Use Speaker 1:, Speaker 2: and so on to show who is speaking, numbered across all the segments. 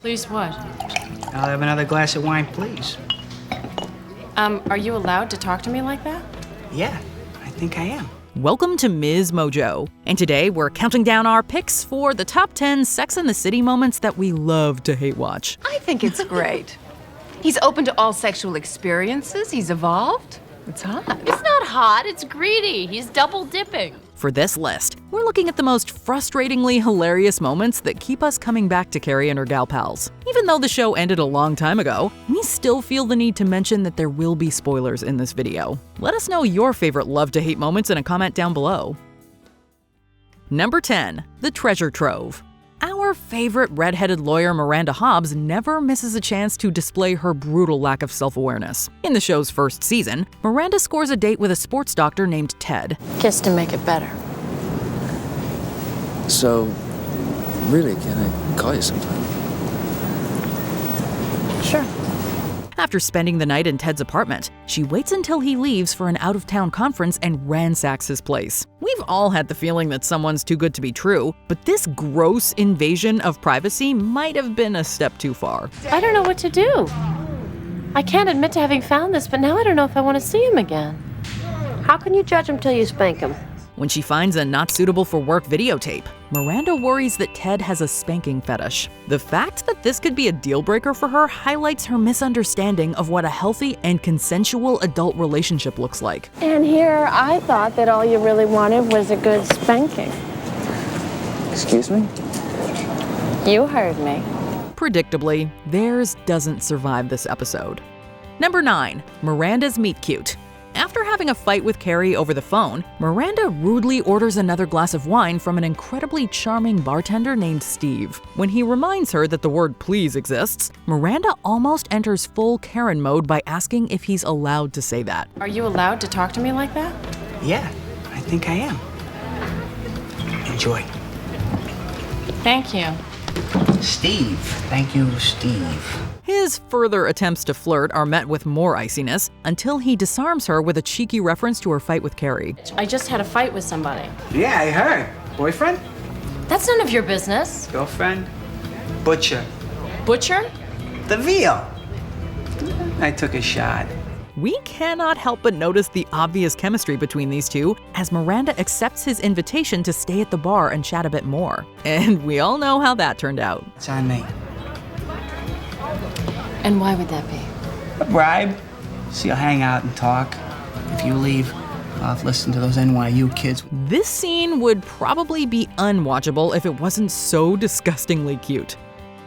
Speaker 1: Please what?
Speaker 2: I'll have another glass of wine, please.
Speaker 1: Are you allowed to talk to me like that?
Speaker 2: Yeah, I think I am.
Speaker 3: Welcome to MsMojo, and today we're counting down our picks for the top 10 Sex and the City moments that we love to hate watch.
Speaker 4: I think it's great. He's open to all sexual experiences. He's evolved. It's hot.
Speaker 5: It's not hot, it's greedy. He's double dipping.
Speaker 3: For this list, we're looking at the most frustratingly hilarious moments that keep us coming back to Carrie and her gal pals. Even though the show ended a long time ago, we still feel the need to mention that there will be spoilers in this video. Let us know your favorite love to hate moments in a comment down below. Number 10. The Treasure Trove. Our favorite redheaded lawyer Miranda Hobbs never misses a chance to display her brutal lack of self-awareness. In the show's first season, Miranda scores a date with a sports doctor named Ted.
Speaker 5: Just to make it better.
Speaker 6: So, really, can I call you sometime?
Speaker 5: Sure.
Speaker 3: After spending the night in Ted's apartment, she waits until he leaves for an out-of-town conference and ransacks his place. We've all had the feeling that someone's too good to be true, but this gross invasion of privacy might have been a step too far.
Speaker 5: I don't know what to do. I can't admit to having found this, but now I don't know if I want to see him again.
Speaker 7: How can you judge him till you spank him?
Speaker 3: When she finds a not-suitable-for-work videotape, Miranda worries that Ted has a spanking fetish. The fact that this could be a deal-breaker for her highlights her misunderstanding of what a healthy and consensual adult relationship looks like.
Speaker 7: And here I thought that all you really wanted was a good spanking.
Speaker 6: Excuse me?
Speaker 7: You heard me.
Speaker 3: Predictably, theirs doesn't survive this episode. Number 9. Miranda's meet-cute. After having a fight with Carrie over the phone, Miranda rudely orders another glass of wine from an incredibly charming bartender named Steve. When he reminds her that the word please exists, Miranda almost enters full Karen mode by asking if he's allowed to say that.
Speaker 1: Are you allowed to talk to me like that?
Speaker 2: Yeah, I think I am. Enjoy.
Speaker 1: Thank you.
Speaker 2: Steve. Thank you, Steve.
Speaker 3: His further attempts to flirt are met with more iciness until he disarms her with a cheeky reference to her fight with Carrie.
Speaker 1: I just had a fight with somebody.
Speaker 2: Yeah, I heard. Boyfriend?
Speaker 1: That's none of your business.
Speaker 2: Girlfriend? Butcher.
Speaker 1: Butcher?
Speaker 2: The veal. I took a shot.
Speaker 3: We cannot help but notice the obvious chemistry between these two as Miranda accepts his invitation to stay at the bar and chat a bit more. And we all know how that turned out.
Speaker 2: It's on me.
Speaker 1: And why would that be?
Speaker 2: A bribe. So you'll hang out and talk. If you leave, I'll have to listen to those NYU kids.
Speaker 3: This scene would probably be unwatchable if it wasn't so disgustingly cute.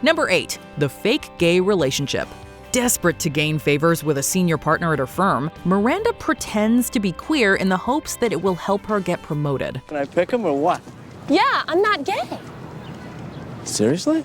Speaker 3: Number 8. The fake gay relationship. Desperate to gain favors with a senior partner at her firm, Miranda pretends to be queer in the hopes that it will help her get promoted.
Speaker 6: Can I pick him or what?
Speaker 7: Yeah, I'm not gay.
Speaker 6: Seriously?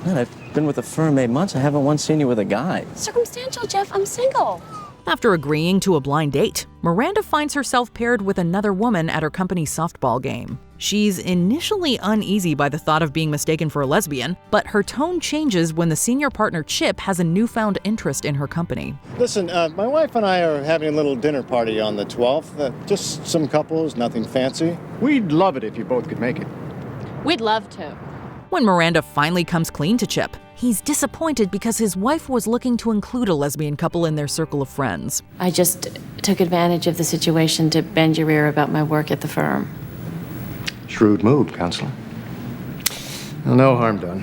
Speaker 6: Man, I've been with the firm 8 months. I haven't once seen you with a guy.
Speaker 7: Circumstantial, Jeff. I'm single.
Speaker 3: After agreeing to a blind date, Miranda finds herself paired with another woman at her company's softball game. She's initially uneasy by the thought of being mistaken for a lesbian, but her tone changes when the senior partner Chip has a newfound interest in her company.
Speaker 8: Listen, my wife and I are having a little dinner party on the 12th. Just some couples, nothing fancy. We'd love it if you both could make it.
Speaker 5: We'd love to.
Speaker 3: When Miranda finally comes clean to Chip, he's disappointed because his wife was looking to include a lesbian couple in their circle of friends.
Speaker 5: I just took advantage of the situation to bend your ear about my work at the firm.
Speaker 8: Shrewd move, counselor. Well, no harm done.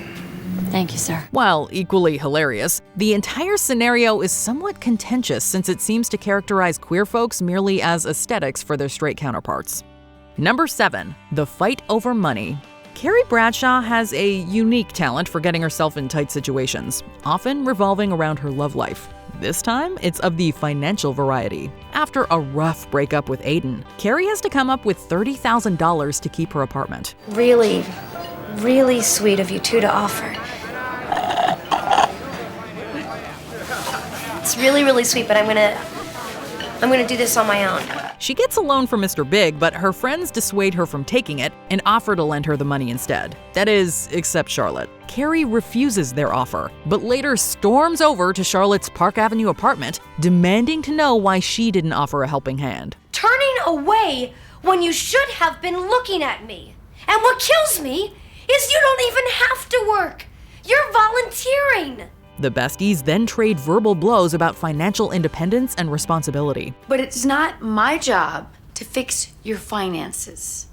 Speaker 5: Thank you, sir.
Speaker 3: While equally hilarious, the entire scenario is somewhat contentious since it seems to characterize queer folks merely as aesthetics for their straight counterparts. Number 7. The fight over money. Carrie Bradshaw has a unique talent for getting herself in tight situations, often revolving around her love life. This time, it's of the financial variety. After a rough breakup with Aiden, Carrie has to come up with $30,000 to keep her apartment.
Speaker 9: Really, really sweet of you two to offer. It's really, really sweet, but I'm gonna do this on my own.
Speaker 3: She gets a loan from Mr. Big, but her friends dissuade her from taking it and offer to lend her the money instead. That is, except Charlotte. Carrie refuses their offer, but later storms over to Charlotte's Park Avenue apartment, demanding to know why she didn't offer a helping hand.
Speaker 9: Turning away when you should have been looking at me. And what kills me is you don't even have to work. You're volunteering!
Speaker 3: The besties then trade verbal blows about financial independence and responsibility.
Speaker 10: But it's not my job to fix your finances.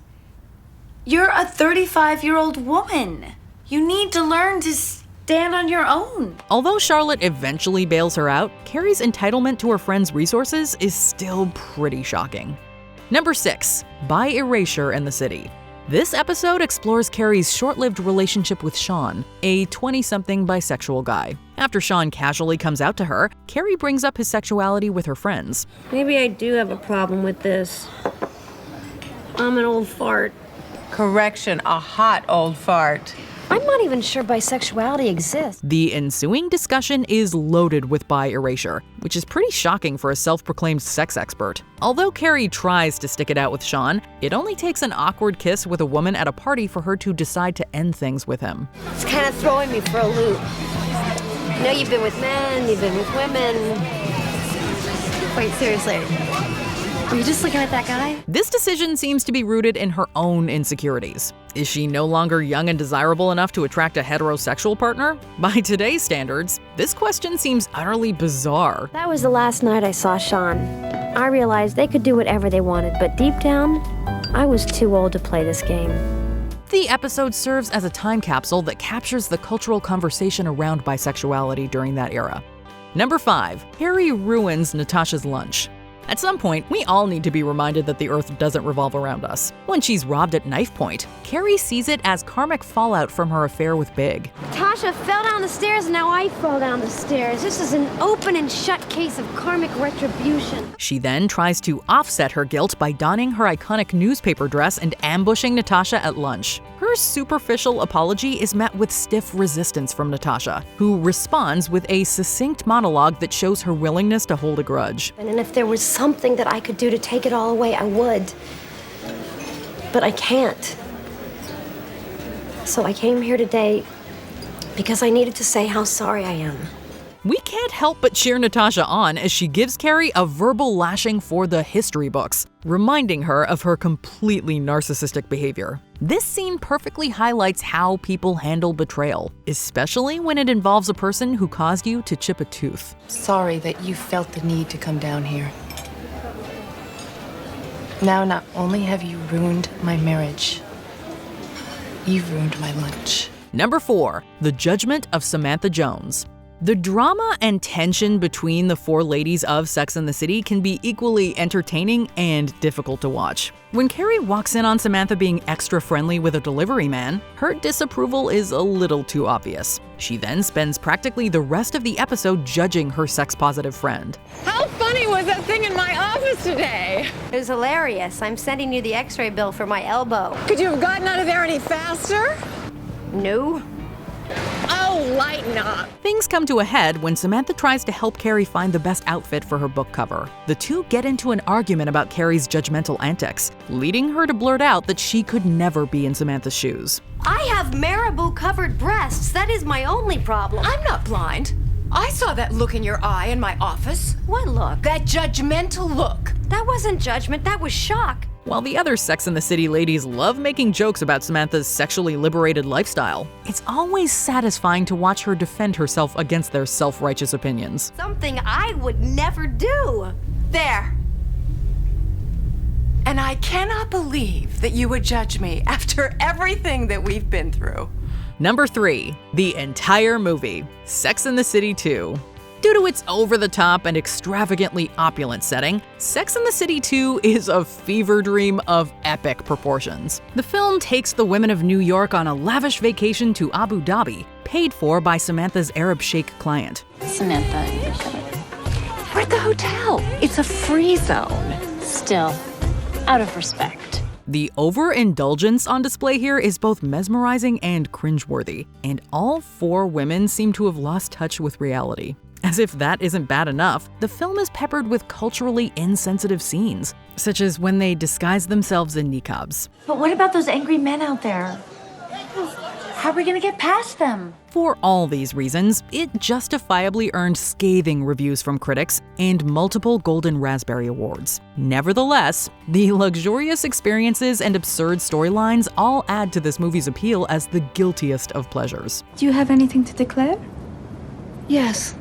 Speaker 10: You're a 35-year-old woman. You need to learn to stand on your own.
Speaker 3: Although Charlotte eventually bails her out, Carrie's entitlement to her friend's resources is still pretty shocking. Number 6. By Erasure in the City. This episode explores Carrie's short-lived relationship with Sean, a 20-something bisexual guy. After Sean casually comes out to her, Carrie brings up his sexuality with her friends.
Speaker 9: Maybe I do have a problem with this. I'm an old fart.
Speaker 4: Correction, a hot old fart.
Speaker 9: I'm not even sure bisexuality exists.
Speaker 3: The ensuing discussion is loaded with bi erasure, which is pretty shocking for a self-proclaimed sex expert. Although Carrie tries to stick it out with Sean, it only takes an awkward kiss with a woman at a party for her to decide to end things with him.
Speaker 9: It's kind of throwing me for a loop. You know, you've been with men, you've been with women. Wait, seriously. Were you just looking at that guy?
Speaker 3: This decision seems to be rooted in her own insecurities. Is she no longer young and desirable enough to attract a heterosexual partner? By today's standards, this question seems utterly bizarre.
Speaker 7: That was the last night I saw Sean. I realized they could do whatever they wanted, but deep down, I was too old to play this game.
Speaker 3: The episode serves as a time capsule that captures the cultural conversation around bisexuality during that era. Number 5. Carrie ruins Natasha's lunch. At some point, we all need to be reminded that the Earth doesn't revolve around us. When she's robbed at knife point, Carrie sees it as karmic fallout from her affair with Big.
Speaker 7: Tasha fell down the stairs and now I fall down the stairs. This is an open and shut case of karmic retribution.
Speaker 3: She then tries to offset her guilt by donning her iconic newspaper dress and ambushing Natasha at lunch. Her superficial apology is met with stiff resistance from Natasha, who responds with a succinct monologue that shows her willingness to hold a grudge.
Speaker 7: And if there was something that I could do to take it all away, I would. But I can't. So I came here today because I needed to say how sorry I am.
Speaker 3: We can't help but cheer Natasha on as she gives Carrie a verbal lashing for the history books, reminding her of her completely narcissistic behavior. This scene perfectly highlights how people handle betrayal, especially when it involves a person who caused you to chip a tooth.
Speaker 4: Sorry that you felt the need to come down here. Now, not only have you ruined my marriage, you've ruined my lunch.
Speaker 3: Number 4. The Judgment of Samantha Jones. The drama and tension between the four ladies of Sex and the City can be equally entertaining and difficult to watch. When Carrie walks in on Samantha being extra friendly with a delivery man, her disapproval is a little too obvious. She then spends practically the rest of the episode judging her sex-positive friend.
Speaker 4: How funny was that thing in my office today?
Speaker 9: It was hilarious. I'm sending you the x-ray bill for my elbow.
Speaker 4: Could you have gotten out of there any faster?
Speaker 9: No.
Speaker 4: Oh, lighten up.
Speaker 3: Things come to a head when Samantha tries to help Carrie find the best outfit for her book cover. The two get into an argument about Carrie's judgmental antics, leading her to blurt out that she could never be in Samantha's shoes.
Speaker 9: I have marabou-covered breasts. That is my only problem.
Speaker 4: I'm not blind. I saw that look in your eye in my office.
Speaker 9: What look?
Speaker 4: That judgmental look.
Speaker 9: That wasn't judgment, that was shock.
Speaker 3: While the other Sex and the City ladies love making jokes about Samantha's sexually liberated lifestyle, it's always satisfying to watch her defend herself against their self-righteous opinions.
Speaker 9: Something I would never do.
Speaker 4: There. And I cannot believe that you would judge me after everything that we've been through.
Speaker 3: Number 3. The entire movie, Sex and the City 2. Due to its over-the-top and extravagantly opulent setting, Sex and the City 2 is a fever dream of epic proportions. The film takes the women of New York on a lavish vacation to Abu Dhabi, paid for by Samantha's Arab sheikh client.
Speaker 5: Samantha,
Speaker 4: We're at the hotel. It's a free zone.
Speaker 5: still, out of respect.
Speaker 3: The overindulgence on display here is both mesmerizing and cringeworthy, and all four women seem to have lost touch with reality. As if that isn't bad enough, the film is peppered with culturally insensitive scenes, such as when they disguise themselves in niqabs.
Speaker 10: But what about those angry men out there? How are we gonna get past them?
Speaker 3: For all these reasons, it justifiably earned scathing reviews from critics and multiple Golden Raspberry Awards. Nevertheless, the luxurious experiences and absurd storylines all add to this movie's appeal as the guiltiest of pleasures.
Speaker 10: Do you have anything to declare?
Speaker 7: Yes,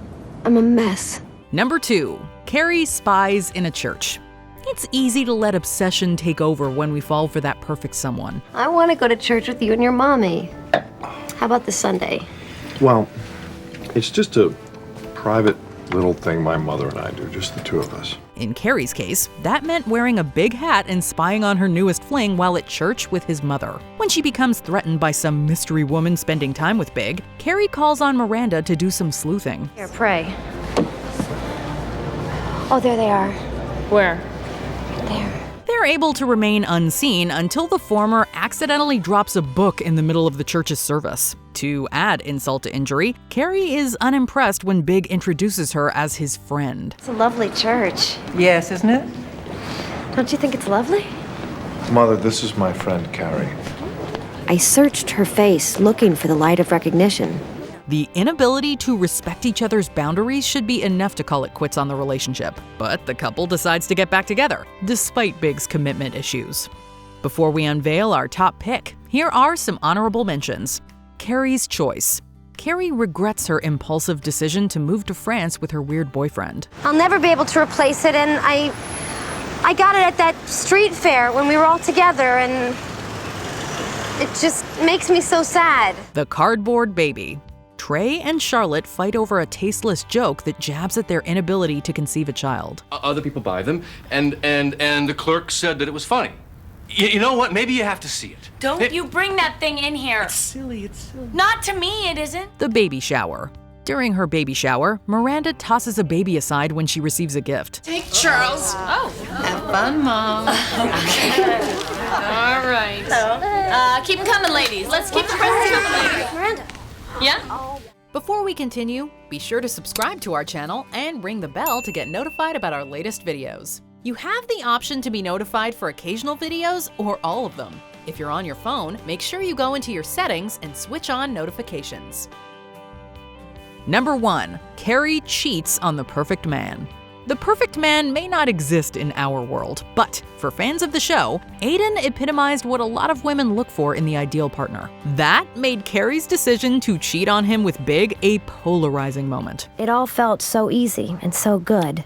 Speaker 7: I'm a mess.
Speaker 3: Number 2. Carrie spies in a church. It's easy to let obsession take over when we fall for that perfect someone.
Speaker 7: I want to go to church with you and your mommy. How about this Sunday?
Speaker 11: Well, it's just a private little thing my mother and I do, just the two of us.
Speaker 3: In Carrie's case, that meant wearing a big hat and spying on her newest fling while at church with his mother. When she becomes threatened by some mystery woman spending time with Big, Carrie calls on Miranda to do some sleuthing.
Speaker 7: Here, pray. Oh, there they are.
Speaker 5: Where?
Speaker 7: There.
Speaker 3: They're able to remain unseen until the former accidentally drops a book in the middle of the church's service. To add insult to injury, Carrie is unimpressed when Big introduces her as his friend.
Speaker 7: It's a lovely church.
Speaker 12: Yes, isn't it?
Speaker 7: Don't you think it's lovely?
Speaker 11: Mother, this is my friend Carrie.
Speaker 7: I searched her face, looking for the light of recognition.
Speaker 3: The inability to respect each other's boundaries should be enough to call it quits on the relationship. But the couple decides to get back together, despite Big's commitment issues. Before we unveil our top pick, here are some honorable mentions. Carrie's choice. Carrie regrets her impulsive decision to move to France with her weird boyfriend.
Speaker 7: I'll never be able to replace it, and I got it at that street fair when we were all together, and it just makes me so sad.
Speaker 3: The cardboard baby. Trey and Charlotte fight over a tasteless joke that jabs at their inability to conceive a child.
Speaker 13: Other people buy them, and the clerk said that it was funny. You know what? Maybe you have to see it.
Speaker 10: Don't you bring that thing in here.
Speaker 13: It's silly.
Speaker 10: Not to me, it isn't.
Speaker 3: The baby shower. During her baby shower, Miranda tosses a baby aside when she receives a gift.
Speaker 10: Take Charles. Oh.
Speaker 4: Have fun, Mom.
Speaker 5: All right. Keep them coming, ladies. Let's keep the presents coming, ladies.
Speaker 7: Miranda.
Speaker 5: Yeah?
Speaker 3: Before we continue, be sure to subscribe to our channel and ring the bell to get notified about our latest videos. You have the option to be notified for occasional videos or all of them. If you're on your phone, make sure you go into your settings and switch on notifications. Number 1. Carrie cheats on the perfect man. The perfect man may not exist in our world, but for fans of the show, Aiden epitomized what a lot of women look for in the ideal partner. That made Carrie's decision to cheat on him with Big a polarizing moment.
Speaker 7: It all felt so easy and so good.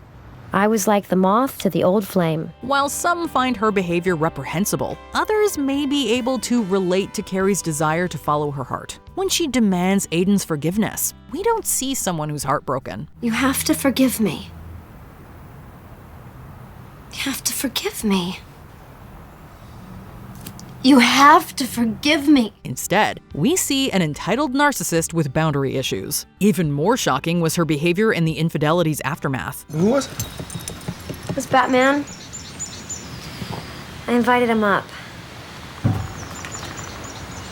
Speaker 7: I was like the moth to the old flame.
Speaker 3: While some find her behavior reprehensible, others may be able to relate to Carrie's desire to follow her heart. When she demands Aiden's forgiveness, we don't see someone who's heartbroken.
Speaker 7: You have to forgive me. You have to forgive me. You have to forgive me.
Speaker 3: Instead, we see an entitled narcissist with boundary issues. Even more shocking was her behavior in the infidelity's aftermath.
Speaker 11: Who was it?
Speaker 7: It was Batman. I invited him up.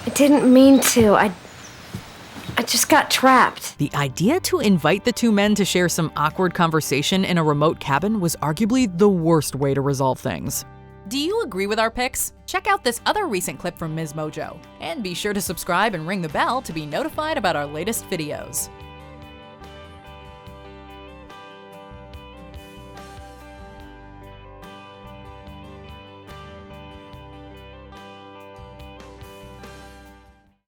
Speaker 7: I didn't mean to. I just got trapped.
Speaker 3: The idea to invite the two men to share some awkward conversation in a remote cabin was arguably the worst way to resolve things. Do you agree with our picks? Check out this other recent clip from MsMojo. And be sure to subscribe and ring the bell to be notified about our latest videos.